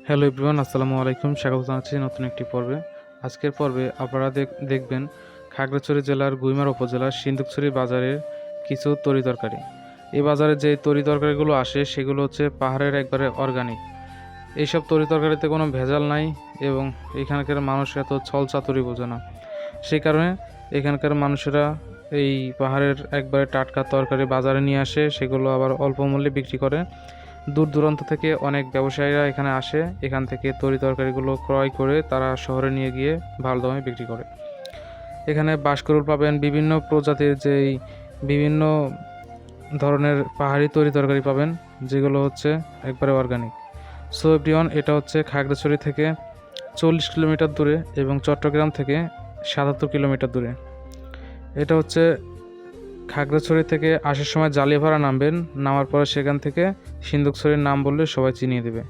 Hello everyone, আসসালামু আলাইকুম। স্বাগত জানাচ্ছি নতুন একটি পর্বে। আজকের পর্বে আপনারা দেখবেন খাগড়াছড়ি জেলার গুইমারা উপজেলার সিন্দুকছড়ি বাজারের কিছু তরিতরকারি। এই বাজারে যে তরিতরকারিগুলো আসে সেগুলো হচ্ছে পাহাড়ের একবারে অর্গানিক। এইসব তরিতরকারিতে কোনো ভেজাল নাই এবং এখানকার মানুষেরা তো ছল চাতুরি বোঝে না। সেই কারণে এখানকার মানুষেরা এই পাহাড়ের একবারে টাটকা তরকারি বাজারে নিয়ে আসে, সেগুলো আবার অল্প মূল্যে বিক্রি করে। দূর দূরান্ত থেকে অনেক ব্যবসায়ীরা এখানে আসে, এখান থেকে তরিতরকারিগুলো ক্রয় করে তারা শহরে নিয়ে গিয়ে ভালো দামে বিক্রি করে। এখানে বাঁশকুড়ুল পাবেন, বিভিন্ন প্রজাতির যেই বিভিন্ন ধরনের পাহাড়ি তরিতরকারি পাবেন, যেগুলো হচ্ছে একবারে অর্গানিক। সো এভরিওয়ান, এটা হচ্ছে খাগড়াছড়ি থেকে 40 কিলোমিটার দূরে এবং চট্টগ্রাম থেকে 77 কিলোমিটার দূরে। এটা হচ্ছে খাগড়াছড়ি থেকে আসার সময় জালিয়াপাড়া নামবেন, নামার পরে সেখান থেকে সিন্দুকছড়ির নাম বললে সবাই চিনিয়ে দেবে।